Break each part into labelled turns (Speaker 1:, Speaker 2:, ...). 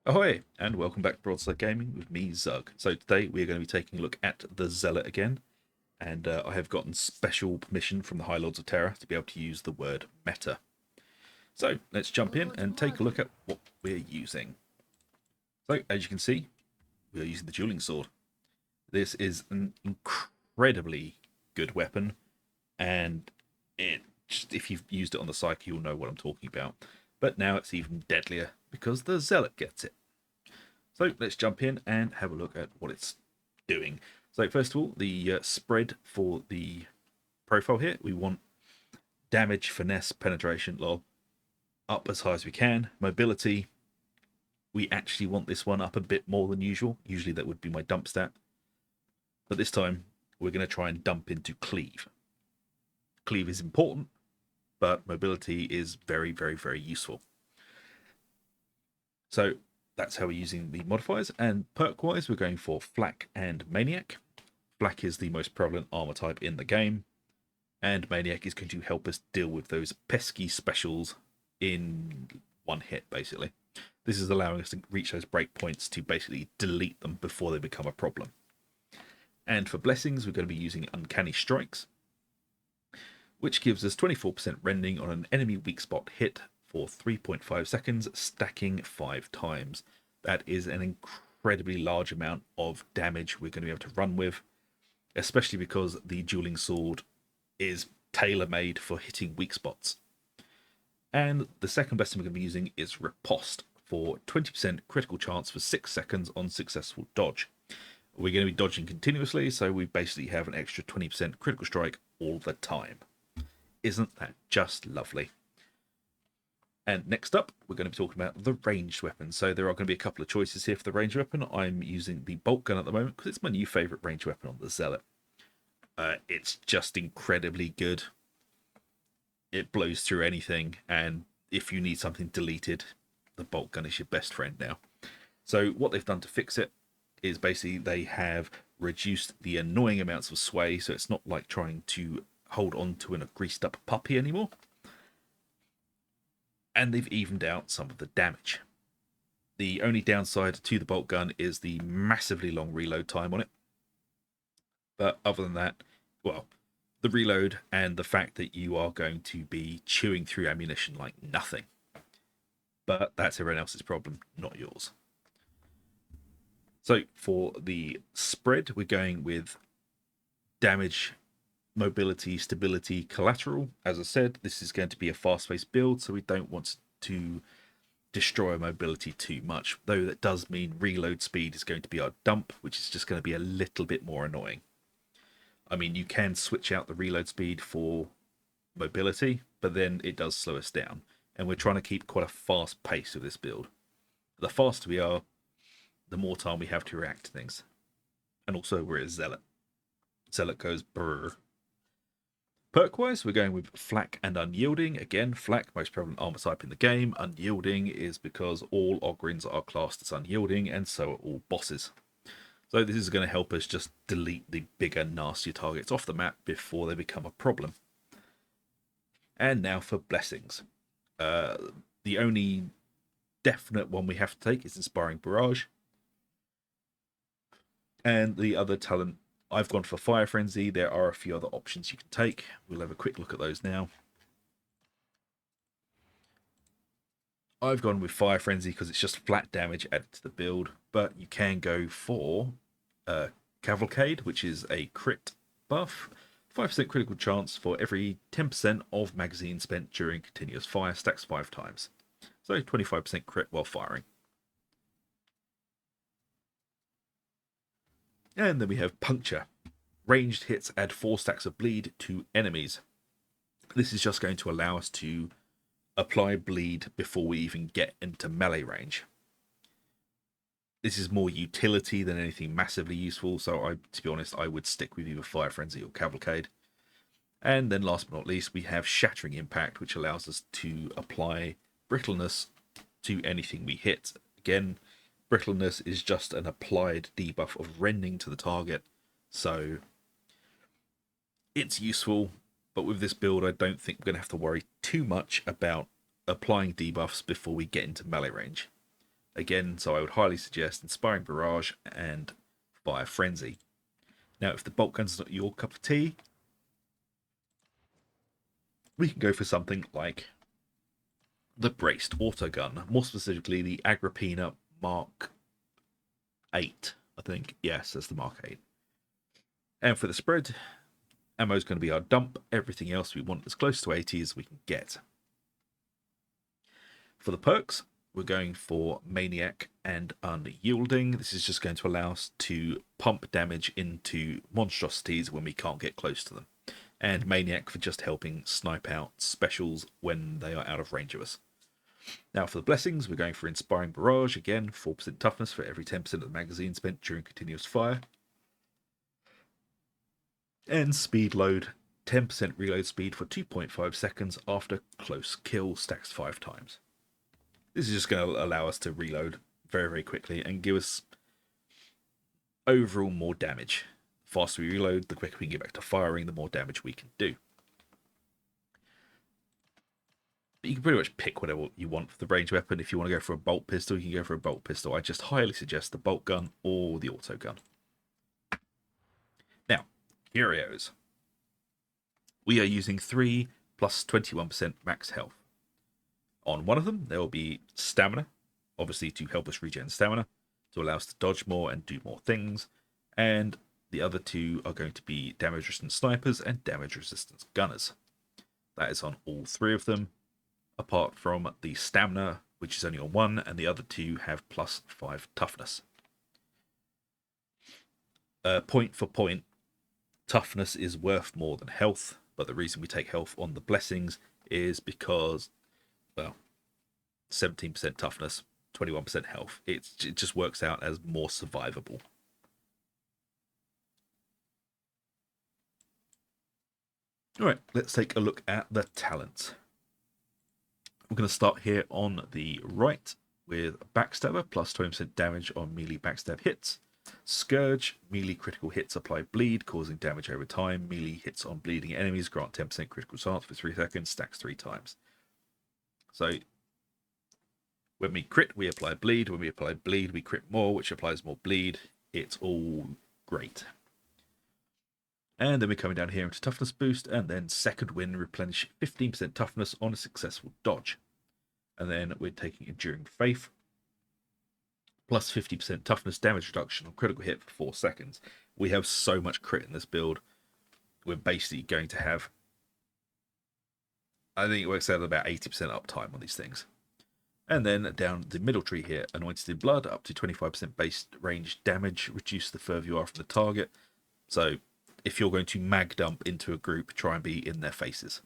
Speaker 1: Ahoy, and welcome back to Broadside Gaming with me, Zug. So today we are going to be taking a look at the Zealot again, and I have gotten special permission from the High Lords of Terror to be able to use the word meta. So let's jump in and take a look at what we're using. So as you can see, we are using the Dueling Sword. This is an incredibly good weapon, and if you've used it on the Psyche, you'll know what I'm talking about. But now it's even deadlier because the Zealot gets it. So let's jump in and have a look at what it's doing. So first of all, the spread for the profile here, we want damage, finesse, penetration, lol, up as high as we can. Mobility, we actually want this one up a bit more than usual. Usually that would be my dump stat. But this time, we're going to try and dump into cleave. Cleave is important, but mobility is very, very, very useful. So that's how we're using the modifiers. And perk-wise, we're going for Flak and Maniac. Flak is the most prevalent armor type in the game, and Maniac is going to help us deal with those pesky specials in one hit, basically. This is allowing us to reach those breakpoints to basically delete them before they become a problem. And for blessings, we're going to be using Uncanny Strikes, which gives us 24% rending on an enemy weak spot hit for 3.5 seconds, stacking 5 times. That is an incredibly large amount of damage we're going to be able to run with, especially because the Dueling Sword is tailor-made for hitting weak spots. And the second best we're going to be using is Riposte for 20% critical chance for 6 seconds on successful dodge. We're going to be dodging continuously, so we basically have an extra 20% critical strike all the time. Isn't that just lovely? And next up, we're going to be talking about the ranged weapon. So there are going to be a couple of choices here for the ranged weapon. I'm using the bolt gun at the moment because it's my new favourite ranged weapon on the Zealot. It's just incredibly good. It blows through anything, and if you need something deleted, the bolt gun is your best friend now. So what they've done to fix it is basically they have reduced the annoying amounts of sway, so it's not like trying to hold on to a greased up puppy anymore. And they've evened out some of the damage. The only downside to the bolt gun is the massively long reload time on it. But other than that, well, the reload and the fact that you are going to be chewing through ammunition like nothing. But that's everyone else's problem, not yours. So for the spread, we're going with damage, mobility, stability, collateral. As I said, this is going to be a fast-paced build, so we don't want to destroy mobility too much, though that does mean reload speed is going to be our dump, which is just going to be a little bit more annoying. I mean, you can switch out the reload speed for mobility, but then it does slow us down, and we're trying to keep quite a fast pace with this build. The faster we are, the more time we have to react to things. And also, we're a Zealot. Zealot goes brrr. Perk-wise, we're going with Flak and Unyielding. Again, Flak, most prevalent armor type in the game. Unyielding is because all Ogryns are classed as unyielding, and so are all bosses. So this is going to help us just delete the bigger, nastier targets off the map before they become a problem. And now for blessings. The only definite one we have to take is Inspiring Barrage. And the other talent, I've gone for Fire Frenzy. There are a few other options you can take. We'll have a quick look at those now. I've gone with Fire Frenzy because it's just flat damage added to the build, but you can go for Cavalcade, which is a crit buff. 5% critical chance for every 10% of magazine spent during continuous fire, stacks 5 times. So 25% crit while firing. And then we have Puncture. Ranged hits add 4 stacks of bleed to enemies. This is just going to allow us to apply bleed before we even get into melee range. This is more utility than anything massively useful, so to be honest, I would stick with either Fire Frenzy or Cavalcade. And then last but not least, we have Shattering Impact, which allows us to apply brittleness to anything we hit. Again, brittleness is just an applied debuff of rending to the target, so it's useful, but with this build, I don't think we're going to have to worry too much about applying debuffs before we get into melee range. Again, so I would highly suggest Inspiring Barrage and Fire Frenzy. Now, if the bolt gun's not your cup of tea, we can go for something like the Braced Autogun, more specifically the Agrippina Mark 8, I think. Yes, that's the Mark 8. And for the spread, ammo is going to be our dump. Everything else we want as close to 80 as we can get. For the perks, we're going for Maniac and Unyielding. This is just going to allow us to pump damage into monstrosities when we can't get close to them. And Maniac for just helping snipe out specials when they are out of range of us. Now for the blessings, we're going for Inspiring Barrage. Again, 4% toughness for every 10% of the magazine spent during continuous fire. And speed load, 10% reload speed for 2.5 seconds after close kill, stacks 5 times. This is just going to allow us to reload very, very quickly and give us overall more damage. The faster we reload, the quicker we can get back to firing, the more damage we can do. But you can pretty much pick whatever you want for the range weapon. If you want to go for a bolt pistol, you can go for a bolt pistol. I just highly suggest the bolt gun or the auto gun. Now, Curios. We are using 3 plus 21% max health. On one of them, there will be stamina, obviously to help us regen stamina, to allow us to dodge more and do more things. And the other 2 are going to be damage resistant snipers and damage resistant gunners. That is on all 3 of them, apart from the stamina, which is only on 1, and the other 2 have plus 5 toughness. Point for point, toughness is worth more than health, but the reason we take health on the blessings is because, well, 17% toughness, 21% health. It just works out as more survivable. Alright, let's take a look at the talents. We're going to start here on the right with Backstabber, plus 20% damage on melee backstab hits. Scourge, melee critical hits apply bleed, causing damage over time. Melee hits on bleeding enemies grant 10% critical chance for 3 seconds, stacks 3 times. So, when we crit, we apply bleed. When we apply bleed, we crit more, which applies more bleed. It's all great. And then we're coming down here into toughness boost, and then second wind, replenish 15% toughness on a successful dodge. And then we're taking Enduring Faith, plus 50% toughness damage reduction on critical hit for 4 seconds. We have so much crit in this build. We're basically going to have, I think it works out at about 80% uptime on these things. And then down the middle tree here, Anointed in Blood, up to 25% base range damage, reduce the further you are from the target. So if you're going to mag dump into a group, try and be in their faces.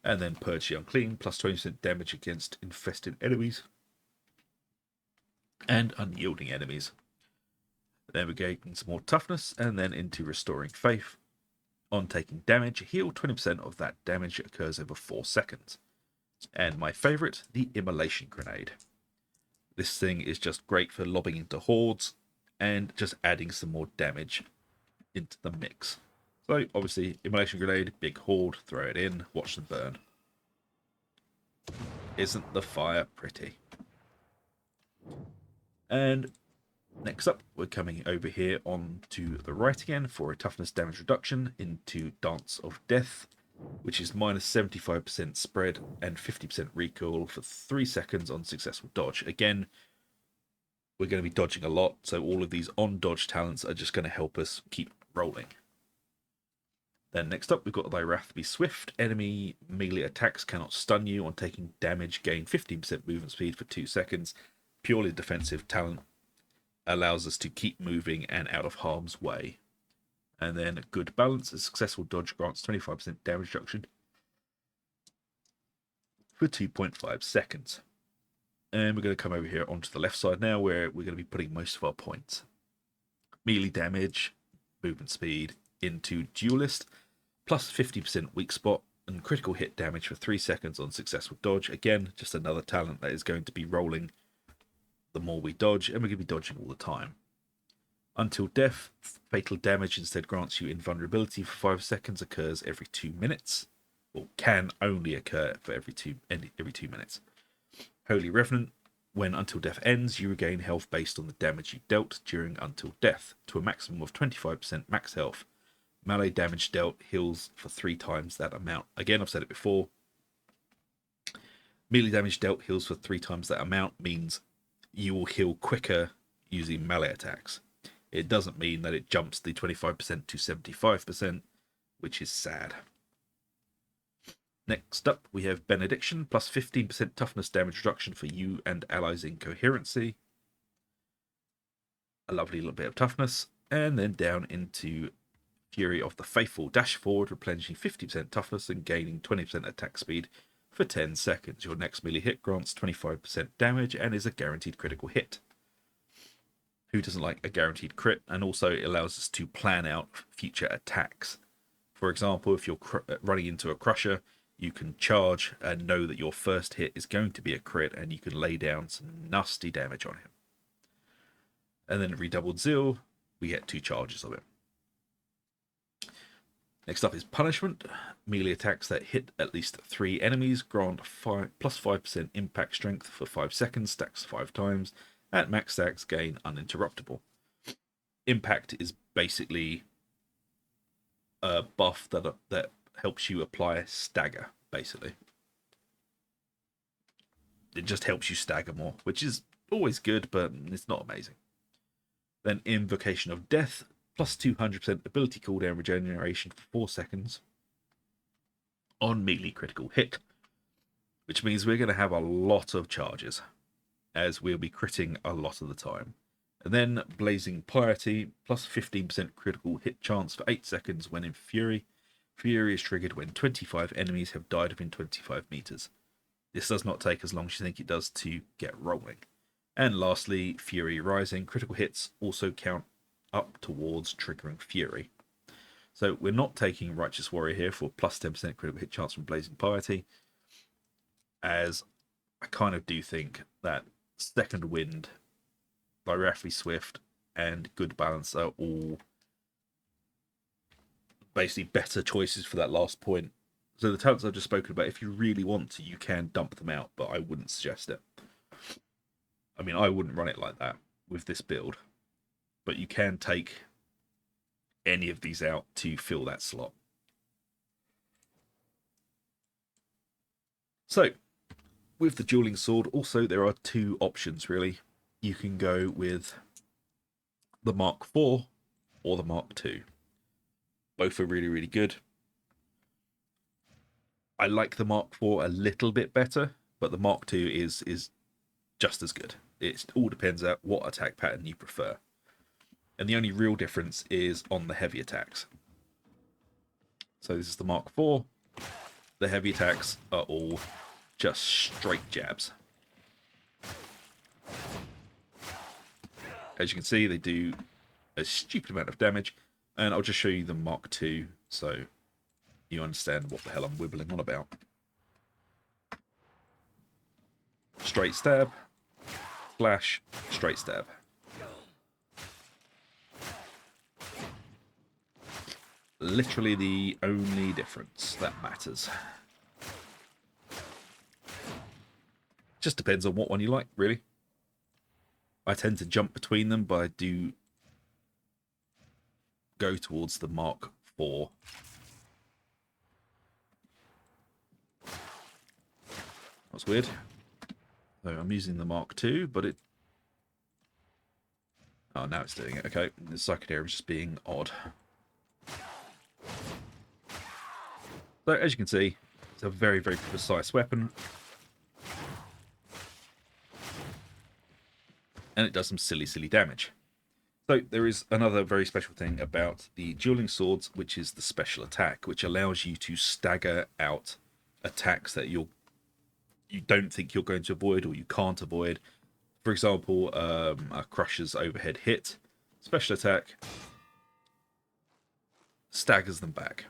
Speaker 1: And then Purge the Unclean, plus 20% damage against infested enemies and unyielding enemies. Then we're getting some more toughness, and then into Restoring Faith. On taking damage, heal 20% of that damage occurs over 4 seconds. And my favourite, the Immolation Grenade. This thing is just great for lobbing into hordes and just adding some more damage into the mix. So obviously, Immolation Grenade, big horde, throw it in, watch them burn. Isn't the fire pretty? And next up, we're coming over here on to the right again for a toughness damage reduction into Dance of Death, which is minus 75% spread and 50% recoil for 3 seconds on successful dodge. Again, we're going to be dodging a lot, so all of these on-dodge talents are just going to help us keep rolling. Then next up, we've got Thy Wrath Be Swift. Enemy melee attacks cannot stun you. On taking damage, gain 15% movement speed for 2 seconds. Purely defensive talent. Allows us to keep moving and out of harm's way. And then Good Balance. A successful dodge grants 25% damage reduction for 2.5 seconds. And we're going to come over here onto the left side now, where we're going to be putting most of our points. Melee damage, movement speed, into Duelist, plus 50% weak spot, and critical hit damage for 3 seconds on successful dodge. Again, just another talent that is going to be rolling the more we dodge, and we're going to be dodging all the time. Until Death, fatal damage instead grants you invulnerability for 5 seconds, occurs every 2 minutes, or can only occur for every two minutes. Holy Revenant, When Until Death ends, you regain health based on the damage you dealt during Until Death to a maximum of 25% max health. Melee damage dealt heals for 3 times that amount. Again, I've said it before. Melee damage dealt heals for 3 times that amount means you will heal quicker using melee attacks. It doesn't mean that it jumps the 25% to 75%, which is sad. Next up, we have Benediction, plus 15% toughness damage reduction for you and allies in Coherency. A lovely little bit of toughness. And then down into Fury of the Faithful. Dash forward, replenishing 50% toughness and gaining 20% attack speed for 10 seconds. Your next melee hit grants 25% damage and is a guaranteed critical hit. Who doesn't like a guaranteed crit? And also it allows us to plan out future attacks. For example, if you're running into a Crusher, you can charge and know that your first hit is going to be a crit, and you can lay down some nasty damage on him. And then redoubled zeal, we get 2 charges of it. Next up is Punishment. Melee attacks that hit at least 3 enemies grant plus 5% impact strength for 5 seconds, stacks 5 times. At max stacks, gain uninterruptible. Impact is basically a buff that helps you apply stagger, basically. It just helps you stagger more, which is always good, but it's not amazing. Then Invocation of Death, plus 200% ability cooldown regeneration for 4 seconds on melee critical hit, which means we're going to have a lot of charges, as we'll be critting a lot of the time. And then Blazing Piety, plus 15% critical hit chance for 8 seconds when in Fury. Fury is triggered when 25 enemies have died within 25 meters. This does not take as long as you think it does to get rolling. And lastly, Fury Rising. Critical hits also count up towards triggering Fury. So we're not taking Righteous Warrior here for plus 10% critical hit chance from Blazing Piety, as I kind of do think that Second Wind by Raffi Swift and Good Balance are all basically better choices for that last point. So the talents I've just spoken about, if you really want to, you can dump them out, but I wouldn't suggest it. I mean, I wouldn't run it like that with this build, but you can take any of these out to fill that slot. So, with the Dueling Sword, also there are 2 options, really. You can go with the Mark IV or the Mark II. Both are really, really good. I like the Mark IV a little bit better, but the Mark II is just as good. It all depends on what attack pattern you prefer. And the only real difference is on the heavy attacks. So this is the Mark IV. The heavy attacks are all just straight jabs. As you can see, they do a stupid amount of damage. And I'll just show you the Mark II so you understand what the hell I'm wibbling on about. Straight stab, flash, straight stab. Literally the only difference that matters. Just depends on what one you like, really. I tend to jump between them, but I do go towards the Mark IV. That's weird. So I'm using the Mark II, but it... Oh, now it's doing it. Okay, the Psychedarium is just being odd. So, as you can see, it's a very, very precise weapon. And it does some silly, silly damage. So there is another very special thing about the Dueling Swords, which is the special attack, which allows you to stagger out attacks that you don't think you're going to avoid or you can't avoid. For example, a Crusher's overhead hit, special attack, staggers them back.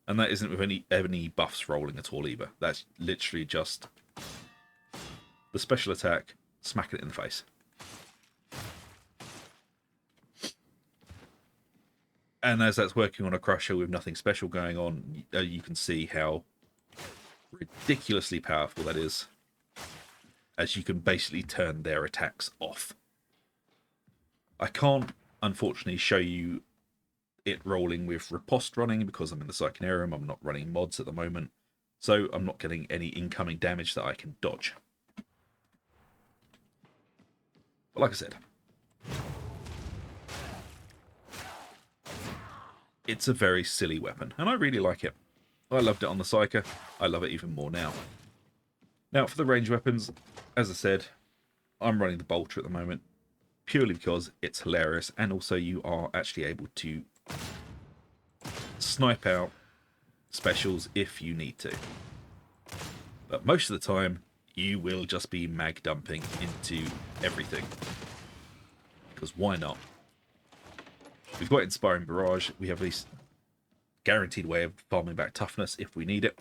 Speaker 1: And that isn't with any buffs rolling at all either. That's literally just the special attack, smacking it in the face. And as that's working on a Crusher with nothing special going on, you can see how ridiculously powerful that is. as you can basically turn their attacks off. I can't, unfortunately, show you it rolling with riposte running because I'm in the Psychonarium. I'm not running mods at the moment, so I'm not getting any incoming damage that I can dodge. But like I said, it's a very silly weapon, and I really like it. I loved it on the Psyker. I love it even more now. Now, for the range weapons, as I said, I'm running the Bolter at the moment, purely because it's hilarious, and also you are actually able to snipe out specials if you need to. But most of the time, you will just be mag dumping into everything. Because why not? We've got Inspiring Barrage. We have this guaranteed way of farming back toughness if we need it.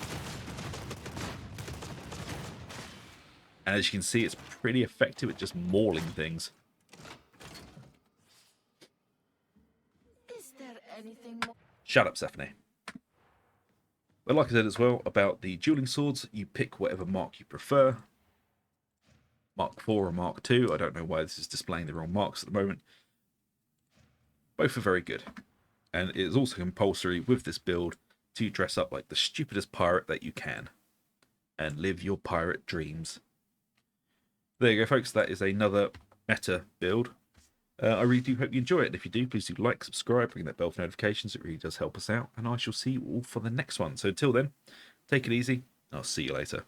Speaker 1: And as you can see, it's pretty effective at just mauling things.
Speaker 2: Is there anything more?
Speaker 1: Shut up, Stephanie. But like I said as well, about the dueling swords, you pick whatever mark you prefer. Mark 4 or Mark 2. I don't know why this is displaying the wrong marks at the moment. Both are very good. And it is also compulsory with this build to dress up like the stupidest pirate that you can. And live your pirate dreams. There you go, folks. That is another meta build. I really do hope you enjoy it. And if you do, please do like, subscribe, ring that bell for notifications. It really does help us out. And I shall see you all for the next one. So until then, take it easy. I'll see you later.